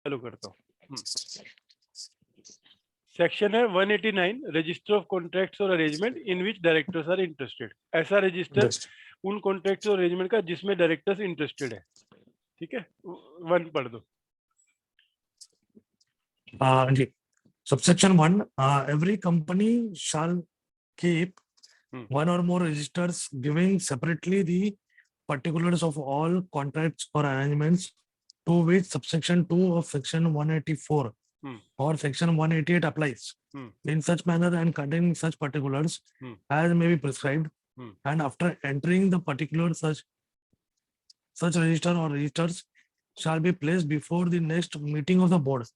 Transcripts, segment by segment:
चालू करता हूँ। सेक्शन है 189, रजिस्टर ऑफ कॉन्ट्रैक्ट्स और arrangement in which directors are interested. ऐसा रजिस्टर उन कॉन्ट्रैक्ट्स और अरेंजमेंट का जिसमें डायरेक्टर्स इंटरेस्टेड है। ठीक है, वन पढ़ दो। जी, subsection 1, every company shall keep one or more registers giving separately the particulars of all contracts or arrangements to which subsection 2 of section 184 or section 188 applies in such manner and containing such particulars as may be prescribed, and after entering the particular such register or registers shall be placed before the next meeting of the board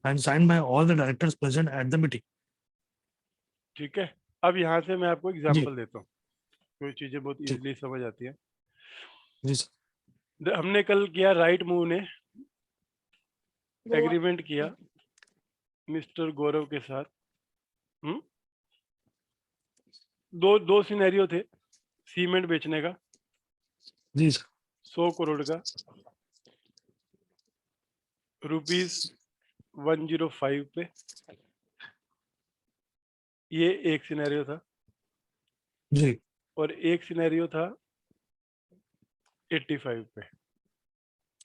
and signed by all the directors present at the meeting. ठीक है, अब यहाँ से मैं आपको example देता हूँ, कोई चीजें बहुत इजीली समझ आती है। जी सर। हमने कल किया, राइट मूव ने एग्रीमेंट किया मिस्टर गौरव के साथ। दो सिनेरियो थे सीमेंट बेचने का। जी सर। 100 करोड़ का, ₹105 पे, ये एक सिनेरियो था जी। और एक सिनेरियो था 85 पे।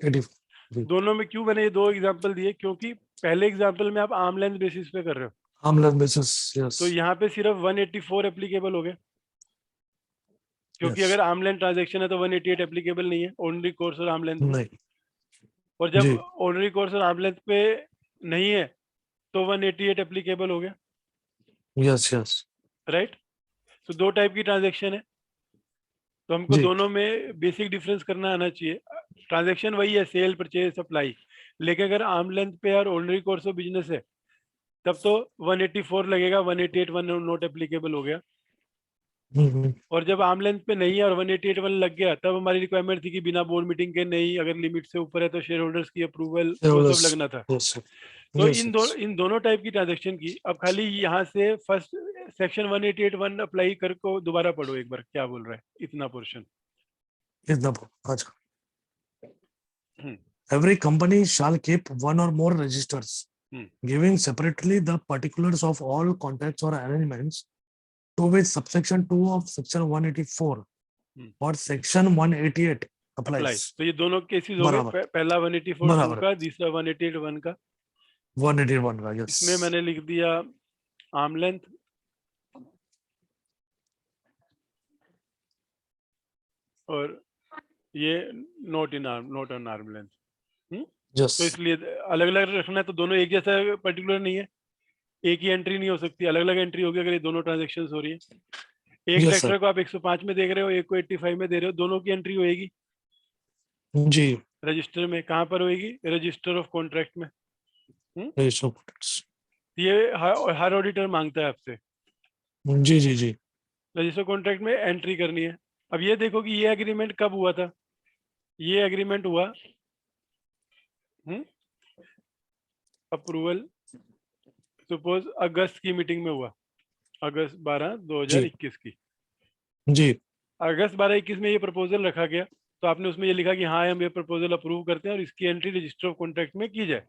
85। दोनों में क्यों मैंने ये दो एग्जांपल दिए, क्योंकि पहले एग्जांपल में आप आर्म लेंथ बेसिस पे कर रहे हो, आर्म लेंथ बेसिस, यस। तो यहाँ पे सिर्फ 184 एप्लीकेबल हो गया, क्योंकि अगर आर्म लेंथ ट्रांजेक्शन है तो 188 एप्लीकेबल नहीं है, ऑर्डिनरी कोर्स और आर्म लेंथ नहीं। और जब ऑर्डिनरी कोर्स और आर्म लेंथ पे नहीं है तो 188 एप्लीकेबल हो गया। Yes yes, right. तो दो टाइप की ट्रांजेक्शन है, तो हमको दोनों में बेसिक डिफरेंस करना आना चाहिए। ट्रांजैक्शन वही है, सेल परचेज सप्लाई, लेकिन अगर आर्म लेंथ पे और ऑर्डिनरी कोर्स ऑफ बिजनेस है तब तो 184 लगेगा, 188 वन नॉट एप्लीकेबल हो गया। और जब आर्म लेंथ पे नहीं है और 188 वन लग गया, तब हमारी रिक्वायरमेंट थी कि बिना बोर्ड मीटिंग के नहीं, अगर लिमिट से ऊपर है तो शेयर होल्डर्स की अप्रूवल वो सब लगना था। तो इन दोनों टाइप की ट्रांजेक्शन की, अब खाली यहाँ से फर्स्ट सेक्शन 188(1) अप्लाई कर को दोबारा पढ़ो एक बार, क्या बोल रहा है इतना पोर्शन। अच्छा। Every company shall keep one or more registers giving separately the particulars of all contracts or arrangements to which subsection 2 of section 184 or section 188 applies. तो ये दोनों केसेस हो गए, पहला 184(2) का, दूसरा 188(1) का। 181 का, यस। इसमें मैंने लिख दिया आर्म लेंथ, और ये नॉट ऑन आर्म लेंथ। तो इसलिए अलग अलग रखना है, तो दोनों एक जैसा पर्टिकुलर नहीं है, एक ही एंट्री नहीं हो सकती, अलग अलग एंट्री होगी अगर ये दोनों ट्रांजेक्शंस हो रही है। एक ट्रैक्टर को आप 105 में देख रहे हो, एक को 85 में दे रहे हो, दोनों की एंट्री होएगी जी रजिस्टर में। कहाँ पर होएगी? रजिस्टर ऑफ कॉन्ट्रैक्ट में। ये हर ऑडिटर मांगता है आपसे। जी जी जी। रजिस्टर कॉन्ट्रैक्ट में एंट्री करनी है। अब ये देखो कि ये एग्रीमेंट कब हुआ था। ये एग्रीमेंट हुआ अप्रूवल सपोज अगस्त की मीटिंग में हुआ, अगस्त 12 2021 की। जी। अगस्त 12-21 में ये प्रपोजल रखा गया, तो आपने उसमें ये लिखा कि हाँ हम ये प्रपोजल अप्रूव करते हैं और इसकी एंट्री रजिस्टर ऑफ कॉन्ट्रैक्ट में की जाए।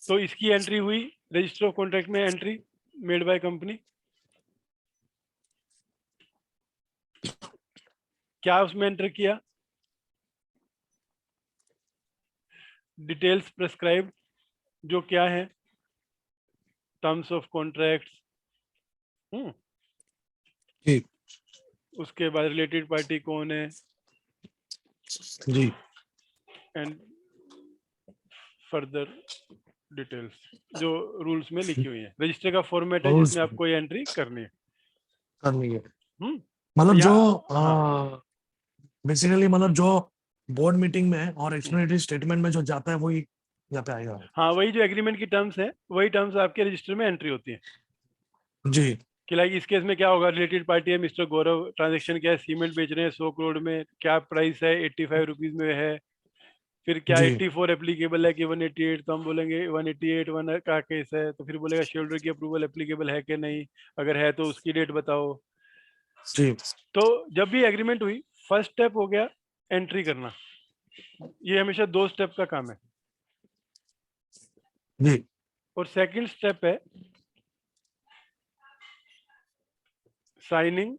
तो इसकी एंट्री हुई रजिस्टर ऑफ कॉन्ट्रैक्ट में, एंट्री मेड बाय कंपनी। क्या उसमें एंटर किया? डिटेल्स प्रेस्क्राइब्ड, जो क्या है, टर्म्स ऑफ कॉन्ट्रैक्ट्स, उसके बाद रिलेटेड पार्टी कौन है जी, एंड फर्दर डिटेल्स जो रूल्स में लिखी हुई है। रजिस्टर का फॉर्मेट है जिसमें आपको ये एंट्री करनी है। मतलब जो बेसिकली मतलब जो बोर्ड मीटिंग में और एक्सप्लेनेटरी स्टेटमेंट में जो जाता है वही यहाँ पे आएगा। हाँ, वही जो एग्रीमेंट की टर्म्स है, वही टर्म्स आपके रजिस्टर में एंट्री होती है। जी। कि लाइक इस केस में क्या होगा, रिलेटेड पार्टी है मिस्टर गौरव, ट्रांजैक्शन क्या है, सीमेंट बेच रहे हैं 100 करोड़ में, क्या प्राइस है 85 रुपीज में है, फिर क्या 84 एप्लीकेबल है कि 188, तो हम बोलेंगे 188(1) का केस है, तो फिर बोलेगा शेयर होल्डर की अप्रूवल एप्लीकेबल है कि नहीं, अगर है तो उसकी डेट बताओ। जी। तो जब भी एग्रीमेंट हुई, फर्स्ट स्टेप हो गया एंट्री करना। ये हमेशा 2 स्टेप का काम है। जी और सेकंड स्टेप है signing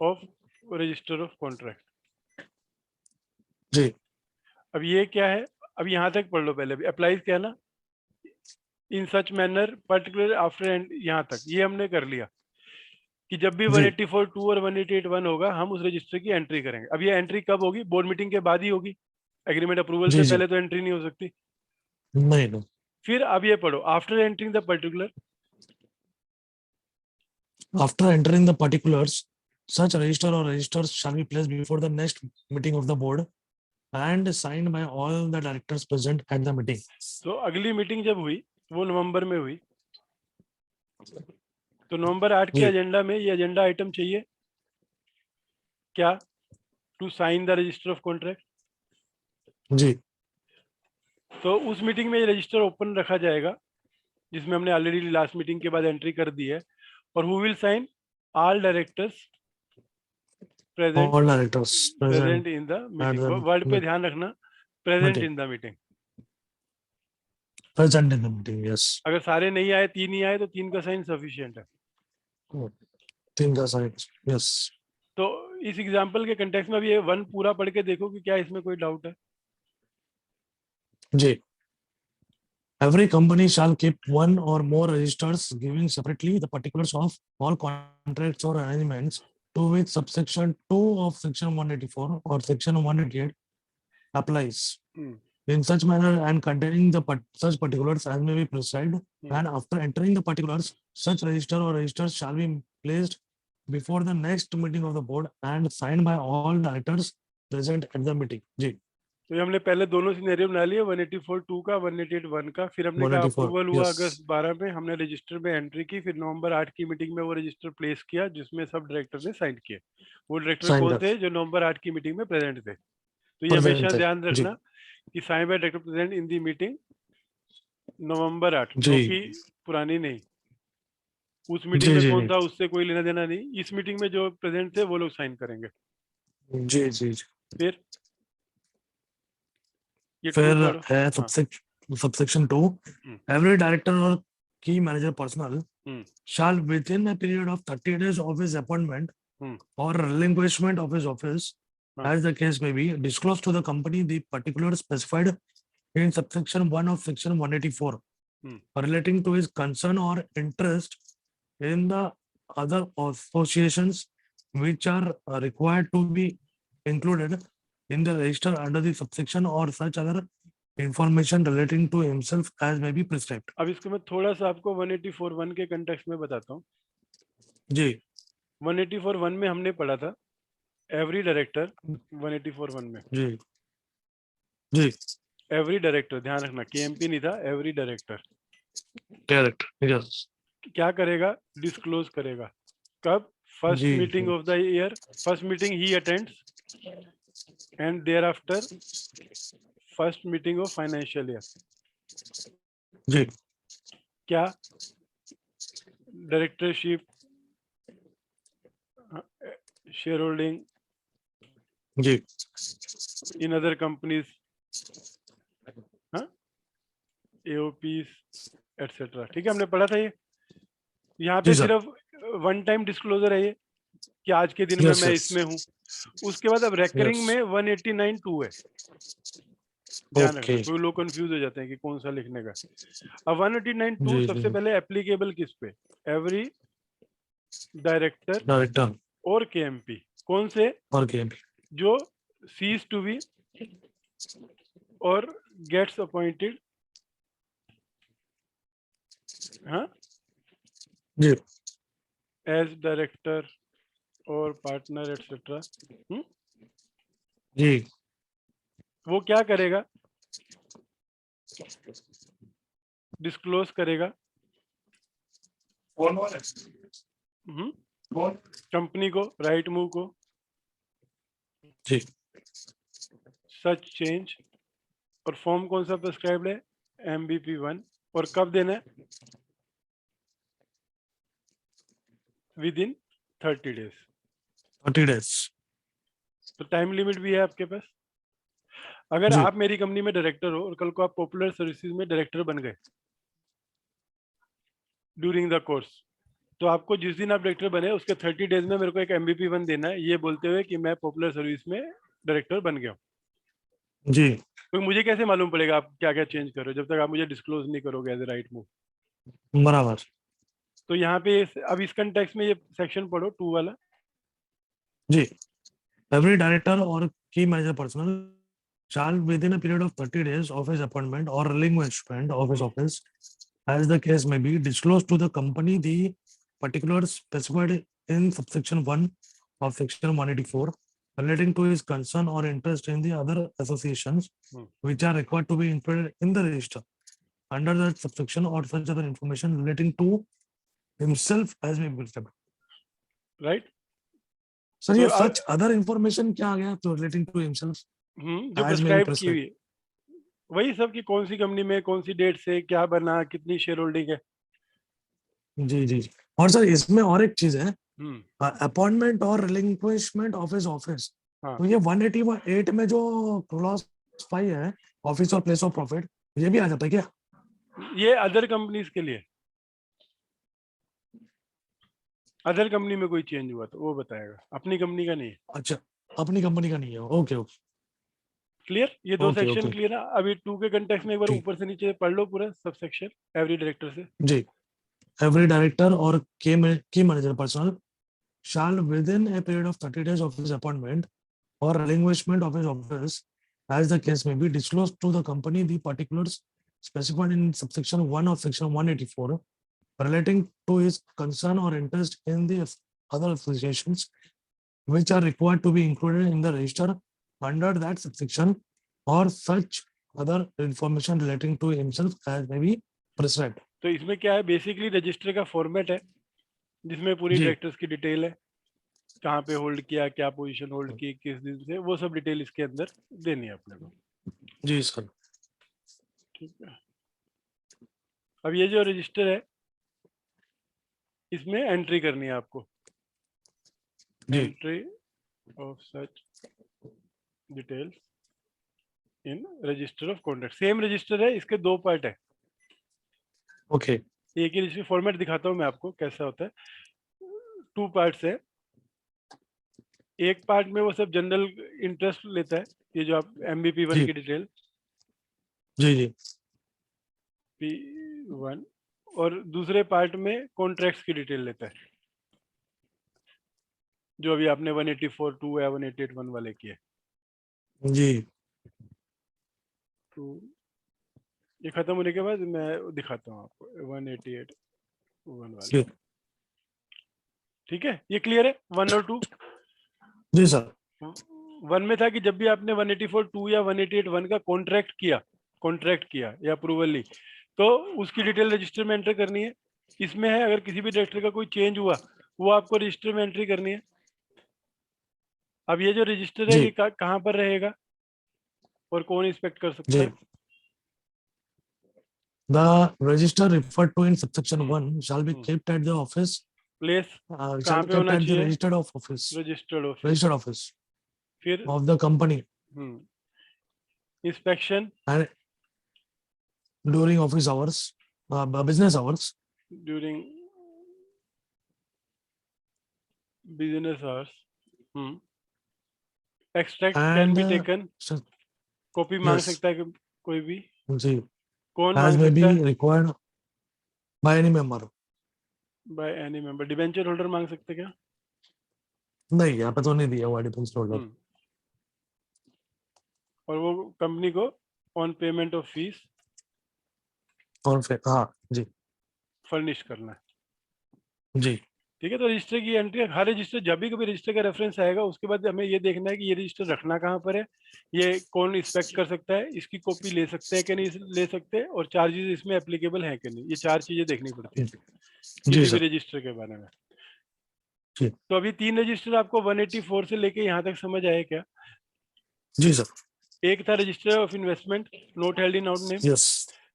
of register of contract. जी अब ये क्या है, अब यहाँ तक पढ़ लो पहले भी, अप्लाइज क्या है ना, in such manner particular after and, यहाँ तक ये हमने कर लिया कि जब भी जी 184.2 और 188.1 होगा हम उस रजिस्टर की एंट्री करेंगे। अब ये एंट्री कब होगी, बोर्ड मीटिंग के बाद ही होगी, एग्रीमेंट अप्रूवल से जी जी पहले तो एंट्री नहीं हो सकती। नहीं नहीं फिर अब ये पढ़ो, after entering the particular, after entering the particulars, such register or registers shall be placed before the next meeting of the board and signed by all the directors present at the meeting. तो अगली meeting जब हुई वो नवंबर में हुई, तो नवंबर 8 के जी agenda में ये एजेंडा आइटम चाहिए क्या, to sign the register of contract. जी तो उस मीटिंग में ये रजिस्टर ओपन रखा जाएगा जिसमें हमने ऑलरेडी लास्ट मीटिंग के बाद एंट्री कर दी है, और who will sign, all directors present, all directors present present in the at meeting, the word पे ध्यान रखना, present meeting. In the meeting. Present in the meeting, yes. अगर सारे नहीं आए, 3 ही आए, तो 3 का साइन सफिशिएंट है। Think the signs, yes. तो इस एग्जांपल के कंटेक्स्ट में अब ये 1 पूरा पढ़ के देखो कि क्या इसमें कोई डाउट है। J. Every company shall keep one or more registers giving separately the particulars of all contracts or arrangements to which subsection 2 of section 184 or section 188 applies. Hmm, In such manner and containing the such particulars as may be prescribed, hmm. and after entering the particulars, such register or registers shall be placed before the next meeting of the board and signed by all directors present at the meeting. जी तो ये हमने पहले दोनों scenario बना लिए, 184.2 का, 188.1 का। फिर हमने कहा 184, अप्रूवल हुआ yes. अगस्त 12 में, हमने रजिस्टर में एंट्री की, फिर नवंबर 8 की मीटिंग में वो रजिस्टर प्लेस किया जिसमें सब डायरेक्टर ने साइन किए। वो डायरेक्टर Signed कौन up. थे, जो नवंबर 8 की मीटिंग में प्रेजेंट थे। तो ये हमेशा Present है ध्यान जी रखना कि sign by director present in the meeting November 8, जी नो की पुरानी नहीं। उस मीटिंग जी में जी कौन जी था उससे कोई लेना देना नहीं, इस मीटिंग में जो प्रेजेंट थे वो लोग साइन करेंगे। जी जी जी फिर ये 2 फिर पढ़ो। है हाँ। subsection 2. Hmm, Every director or key manager personnel hmm, shall within a period of 30 days of his appointment hmm, or relinquishment of his office, हाँ। as the case may be, disclose to the company the particulars specified in subsection 1 of section 184 hmm. relating to his concern or interest in the other associations which are required to be included in the register under the subsection or such other information relating to himself as may be prescribed. अब इसको मैं थोड़ा सा आपको 184.1 के context में बताता हूँ। जी 184.1 में हमने पढ़ा था एवरी डायरेक्टर, 184.1 में जी जी एवरी डायरेक्टर, ध्यान रखना केएमपी नहीं था, एवरी डायरेक्टर करेक्ट यस क्या करेगा, डिस्क्लोज करेगा। कब, फर्स्ट जी meeting of the year, first meeting ही attends and thereafter first meeting of financial year. जी क्या, डायरेक्टरशिप, शेयर होल्डिंग जी in other companies, AOPs etcetera. ठीक है, हमने पढ़ा था ये। यहाँ पे जी सर सिर्फ वन टाइम डिस्क्लोजर है ये कि आज के दिन में यस मैं यस इसमें हूँ। उसके बाद अब रेकरिंग यस में 189.2 है, ध्यान ओके रखना, कोई लोग कंफ्यूज हो जाते हैं कि कौन सा लिखने का। अब 189.2 जी सबसे जी पहले एप्लीकेबल किस पे, एवरी डायरेक्टर डायरेक्टर और केएमपी, कौन से, और के जो सीज टू बी और गेट्स अपॉइंटेड, हाँ, जी एज डायरेक्टर और पार्टनर एटसेट्रा। जी वो क्या करेगा, डिस्क्लोज करेगा कंपनी को, राइट मूव को, जी सच चेंज, और फॉर्म कौन सा प्रिस्क्राइब्ड है, MBP1, और कब देना है, विद इन 30 डेज। 30 days तो टाइम लिमिट भी है आपके पास। अगर जी आप मेरी कंपनी में डायरेक्टर हो और कल को आप पॉपुलर सर्विसेज में डायरेक्टर बन गए ड्यूरिंग द कोर्स, तो आपको जिस दिन आप डायरेक्टर बने उसके 30 डेज में मेरे को एक MVP 1 देना है, ये बोलते हुए कि मैं पॉपुलर सर्विस में डायरेक्टर बन गया हूँ। जी तो मुझे कैसे मालूम पड़ेगा आप क्या क्या चेंज कर रहे हो जब तक आप मुझे डिस्क्लोज नहीं करोगे एज ए राइट मूव। बराबर तो यहाँ पे अब इस कंटेक्स्ट में ये सेक्शन पढ़ो 2 वाला। जी। Every director or key manager personnel shall within a period of 30 days of his appointment or relinquishment of his office, as the case may be, disclose to the company the particulars specified in subsection 1 of section 184 relating to his concern or interest in the other associations Hmm. which are required to be included in the register under that subsection or such other information relating to himself as may be prescribed. Right. Sir तो ये such other information क्या आ गया तो relating to himself जो as may be prescribe की prescribed. हुई है वही सब कि कौन सी कंपनी में कौन सी डेट से क्या बना, कितनी शेयर होल्डिंग है। जी जी जी। और सर इसमें और एक चीज है, हम्म। अपॉइंटमेंट और रिलिंक्विशमेंट ऑफ हिज ऑफिस, हाँ, तो ये 188 में जो क्लॉज 5 है, ऑफिस और प्लेस ऑफ प्रॉफिट, ये भी आ जाता है क्या? ये अदर कंपनीज के लिए, अदर कंपनी में कोई चेंज हुआ तो वो बताएगा, अपनी कंपनी का नहीं है। अच्छा, अपनी कंपनी का नहीं है। ओके ओके क्लियर, ये दो ओके सेक्शन ओके। क्लियर है। अभी 2 के कंटेक्स्ट में एक बार ठीक ऊपर से नीचे पढ़ लो पूरा सब सेक्शन एवरी डायरेक्टर से। जी। एवरी डायरेक्टर और की manager personnel shall within a period of 30 days of his appointment or relinquishment of his office, as the case may be, disclose to the company the particulars specified in subsection 1 of section 184 relating to his concern or interest in the other associations which are required to be included in the register under that subsection or such other information relating to himself as may be prescribed. तो इसमें क्या है, basically register का format है जिसमें पूरी जी directors की detail है, कहाँ पे होल्ड किया, क्या पोजीशन होल्ड की, किस दिन से, वो सब डिटेल इसके अंदर देनी है अपने को। जी सर। ठीक है। अब ये जो रजिस्टर है इसमें एंट्री करनी है आपको, जी entry of such details in register of contract. Same register है, इसके 2 पार्ट है। ओके एक ही रजिस्टर फॉर्मेट दिखाता हूँ मैं आपको कैसा होता है। 2 पार्ट्स है। एक पार्ट में वो सब जनरल इंटरेस्ट लेता है, ये जो आप MVP 1 जी की डिटेल जी जी P1, और दूसरे पार्ट में कॉन्ट्रैक्ट्स की डिटेल लेता है जो अभी आपने 184(2) या 188(1) वाले किए। जी तो ये खत्म होने के बाद मैं दिखाता हूँ आपको 188(1) वाले। जी ठीक है, ये क्लियर है 1 और 2। जी सर। 1 में था कि जब भी आपने 184(2) या 188(1) का कॉन्ट्रैक्ट किया या अप्रूवल ली तो उसकी डिटेल रजिस्टर में एंटर करनी है। इसमें है अगर किसी भी डायरेक्टर का कोई चेंज हुआ वो आपको रजिस्टर में एंट्री करनी है। अब ये जो रजिस्टर है जी ये कहाँ पर रहेगा और कौन इंस्पेक्ट कर सकता जी। है? The register referred to in subsection 1 shall be hmm, kept at the office, place shall कहाँ be पे kept होना at the चाहिए? registered of office, registered office. registered office फिर of the company inspection and during office hours, business hours. During business hours. Extract can And be taken, so- copy मांग yes, सकता है कोई भी। जी, कौन as मांग may be सकता है? required by any member. By any member. Debenture holder मांग सकते क्या? नहीं, यहाँ पे तो नहीं दिया हुआ डिफेंस होल्डर। और वो कंपनी को ऑन पेमेंट ऑफ फीस और फिर हाँ जी फर्निश करना है। जी ठीक है, तो रजिस्टर की एंट्री, हर रजिस्टर जब भी कभी रजिस्टर का रेफरेंस आएगा उसके बाद हमें ये देखना है कि ये रजिस्टर रखना कहाँ पर है, ये कौन इंस्पेक्ट कर सकता है, इसकी कॉपी ले सकते हैं कि नहीं ले सकते, और चार्जेस इसमें एप्लीकेबल है कि नहीं। ये 4 चीजें देखनी पड़ती है जी किसी भी सर। रजिस्टर के बारे में। जी तो अभी 3 रजिस्टर आपको 184 से लेके यहाँ तक समझ आए क्या? जी सर। एक था register of investment not held in out name, yes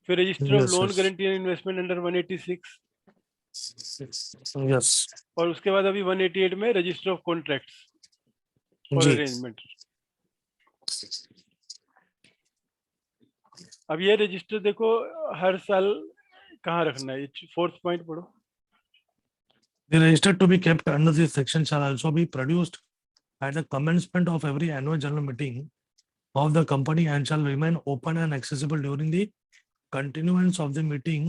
फिर register of yes loan yes guarantee and investment under 186, yes और उसके बाद अभी 188 में रजिस्टर ऑफ कॉन्ट्रैक्ट्स और जी अरेंजमेंट। अब ये रजिस्टर देखो हर साल कहाँ रखना है, फोर्थ पॉइंट पढ़ो। The register to be kept under this section shall also be produced at the commencement of every annual general meeting of the company and shall remain open and accessible during the continuance of the meeting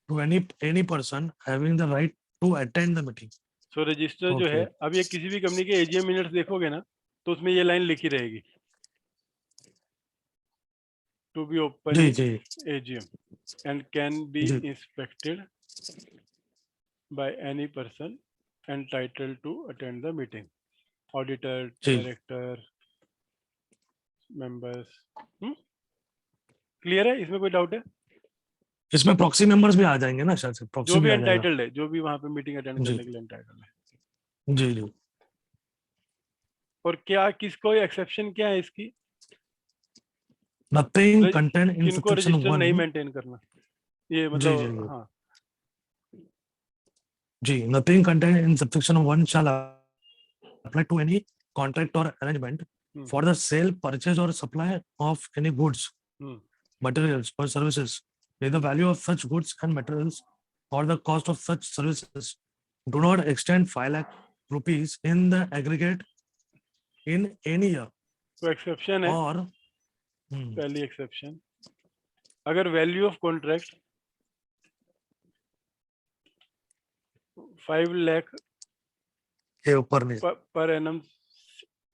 to any person having the right to attend the meeting. So register जो है, Okay. अब ये किसी भी company के AGM minutes देखोगे ना, तो उसमें ये लाइन लिखी रहेगी, टू बी ओपन जी इन जी एजीएम एंड कैन बी जी inspected by any person entitled to attend the meeting, auditor, जी डायरेक्टर, मेंबर्स। क्लियर है, इसमें कोई डाउट है? इसमें प्रॉक्सी मेंबर्स भी आ जाएंगे ना, शायद से प्रॉक्सी जो भी भी आ जाएगा। एंटाइटल्ड है, जो भी वहां पे मीटिंग अटेंड जी करने के लिए एंटाइटल्ड है। जी जी और क्या, किसको एक्सेप्शन क्या है इसकी? नथिंग कंटेंट इन जिनको सबसेक्शन रजिस्टर नहीं 1 मेंटेन करना, ये जी जी मतलब जी हाँ, जी nothing contained in subsection 1 shall apply to any contract or arrangement hmm, for the sale, purchase or supply of any goods, hmm, materials or services. If the value of such goods and materials or the cost of such services do not extend 5 lakh rupees in the aggregate in any year तो exception है, or पहली exception, अगर value of contract 5 lakh के ऊपर नहीं per annum,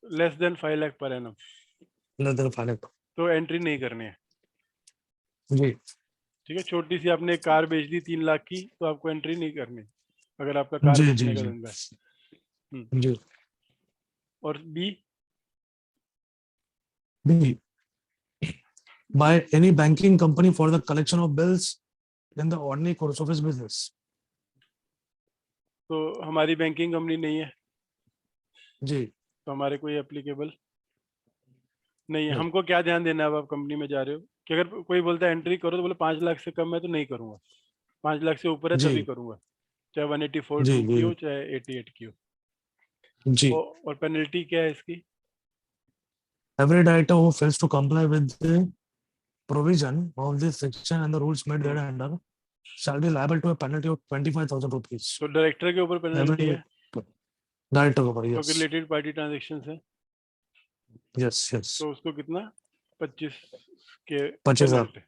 less than 5 lakh per annum, less than 5 lakh तो entry नहीं करनी है। जी ठीक है, छोटी सी आपने कार बेच दी 3 लाख की, तो आपको एंट्री नहीं करनी, अगर आपका कार जी जी बेचने का जी धंधा है। जी और B, B by any banking company for the collection of bills in the ordinary course of its business. तो हमारी बैंकिंग कंपनी नहीं है, जी तो हमारे कोई एप्लीकेबल नहीं है। नहीं हमको क्या ध्यान देना है, अब आप कंपनी में जा रहे हो कि अगर कोई बोलता है एंट्री करो, तो बोले 5 लाख से कम है तो नहीं करूंगा, 5 लाख से ऊपर है जी तभी करूंगा, चाहे 184 जी टू की हो जी चाहे 88 की हो। जी और पेनल्टी क्या है इसकी? every director who fails to comply with the provision of this section and the rules made thereunder shall be liable to a penalty of 25,000 rupees. तो डायरेक्टर के ऊपर पेनल्टी Every है, director को पर क्योंकि yes रिलेटेड पार्टी ट्रांजेक्शन है, yes yes तो उसको कितना, 25 के 25,000 पेनल्टी।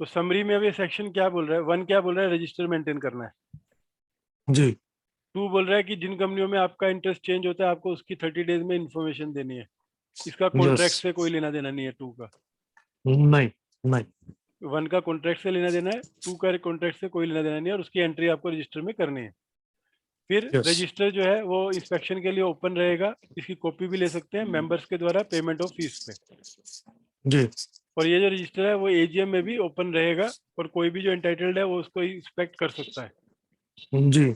तो समरी में अब ये सेक्शन क्या बोल रहा है? 1 क्या बोल रहा है? रजिस्टर मेंटेन करना है। जी 2 बोल रहा है कि जिन कंपनियों में आपका इंटरेस्ट चेंज होता है, आपको उसकी 30 डेज में इंफॉर्मेशन देनी है। इसका कॉन्ट्रैक्ट yes से कोई लेना देना नहीं है 2 का। नहीं नहीं 1 का कॉन्ट्रैक्ट से लेना देना है, 2 का कॉन्ट्रैक्ट से कोई लेना देना नहीं है, और उसकी एंट्री आपको रजिस्टर में करनी है। फिर yes रजिस्टर जो है वो इंस्पेक्शन के लिए ओपन रहेगा, इसकी कॉपी भी ले सकते हैं मेंबर्स के द्वारा पेमेंट ऑफ फीस पे। जी और ये जो रजिस्टर है वो एजीएम में भी ओपन रहेगा, और कोई भी जो एंटाइटल्ड है वो उसको इंस्पेक्ट कर सकता है। जी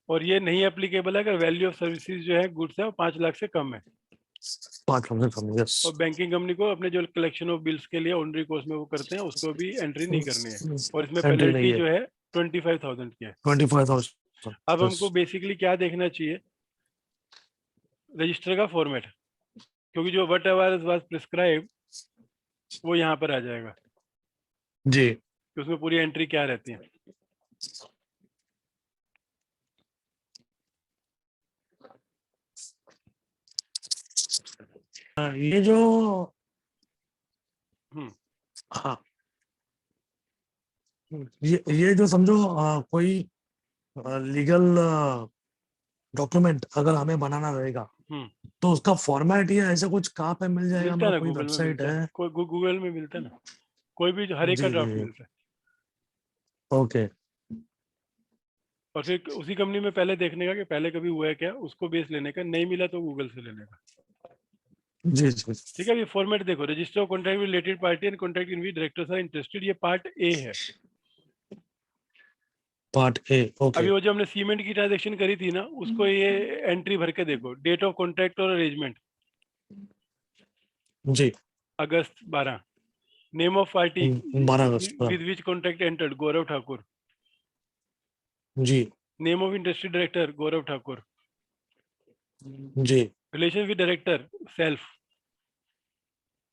और ये नहीं एप्लीकेबल है अगर वैल्यू ऑफ सर्विसेज जो है गुड्स है वो 5 लाख से कम है। 5 लाख कम yes और बैंकिंग कंपनी को अपने जो कलेक्शन ऑफ बिल्स के लिए ऑर्डिनरी कोर्स में वो करते हैं, उसको भी एंट्री नहीं करनी है। और इसमें एंट्री नहीं पेनल्टी है जो है 25,000 की है। 25,000 अब yes हमको बेसिकली क्या देखना चाहिए? रजिस्टर का फॉर्मेट, क्योंकि जो वट एवर वाज प्रिस्क्राइब वो यहाँ पर आ जाएगा जी कि उसमें पूरी एंट्री क्या रहती है। ये जो हम्म, हाँ ये जो समझो कोई लीगल डॉक्यूमेंट अगर हमें बनाना रहेगा हम्म, तो उसका फॉर्मेट या ऐसा कुछ कहाँ पे मिल जाएगा, मिलता है मतलब ना, कोई गूगल में वेबसाइट मिलता है, है? कोई गूगल में मिलता है ना, कोई भी हर एक का जी ड्राफ्ट जी मिलता है। ओके और फिर उसी कंपनी में पहले देखने का कि पहले कभी हुआ है क्या, उसको बेस लेने का, नहीं मिला तो गूगल से लेने का। जी जी ठीक है, ये फॉर्मेट देखो, register contract with related party and contract in which directors are interested, ये पार्ट ए है। पार्ट ए अभी ओके वो जो हमने सीमेंट की ट्रांजेक्शन करी थी ना, उसको ये एंट्री भर के देखो, डेट ऑफ कॉन्ट्रैक्ट और अरेंजमेंट जी August 12, name of party 12 August with which contract entered Gaurav Thakur, जी name of industry director Gaurav Thakur, जी relation with director self,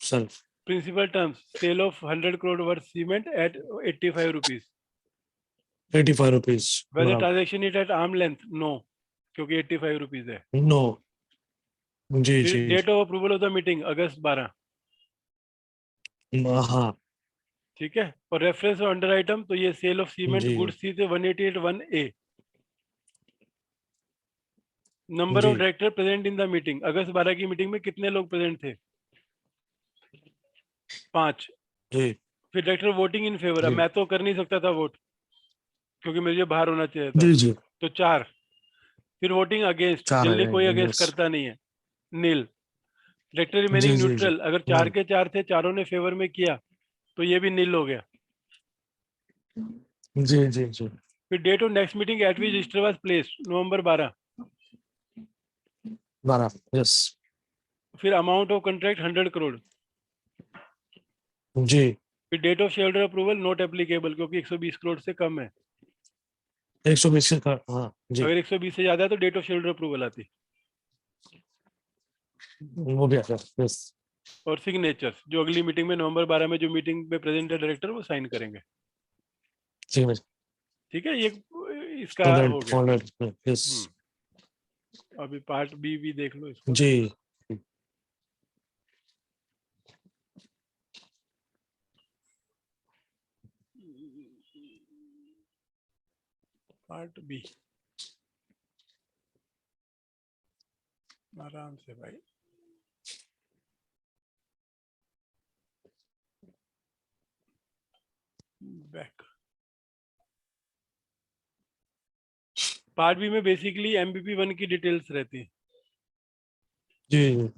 sir Principal terms, sale of 100 crore worth cement at 85 rupees. 85 rupees. Whether बराबर. transaction is at arm length? No, क्योंकि 85 rupees है. No. Ji ji. Date of approval of the meeting अगस्त 12. हाँ ठीक है. और reference और under item तो ये सेल ऑफ सीमेंट जी. गुड्स थी 188 1A. नंबर जी of director present in the meeting. अगस्त 12 की मीटिंग में कितने लोग प्रेजेंट थे? 5. जी फिर डायरेक्टर वोटिंग इन फेवर. अब जी. मैं तो कर नहीं सकता था वोट क्योंकि मुझे बाहर होना चाहिए था, जी जी. तो 4. फिर वोटिंग अगेंस्ट, 4 जनरली है. कोई अगेंस्ट Yes. करता नहीं है. नील. डायरेक्टर जी रिमेनिंग जी जी. न्यूट्रल. अगर 4 के 4 थे, चारों ने फेवर में किया तो ये भी नील हो गया. जी जी जी. फिर date of next meeting at which register was placed November 12. 12. Yes. फिर अमाउंट ऑफ कॉन्ट्रैक्ट 100 करोड़. जी. फिर date of share approval not applicable क्योंकि 120 करोड़ से कम है. 120 का. हाँ जी. अगर 120 से ज्यादा है तो डेट ऑफ शेयर अप्रूवल आती. वो भी आता है. Yes. और सिग्नेचर्स जो अगली मीटिंग में नवंबर 12 में जो मीटिंग में प्रेजेंट है डायरेक्टर वो साइन करेंगे. Signature. ठीक है. ये So इसका that हो गया. all that. Yes. अभी पार्ट बी भी देख लो इसको. जी. पार्ट बी आराम से भाई. बैक. पार्ट बी में बेसिकली एमबीपी 1 की डिटेल्स रहती है. जी.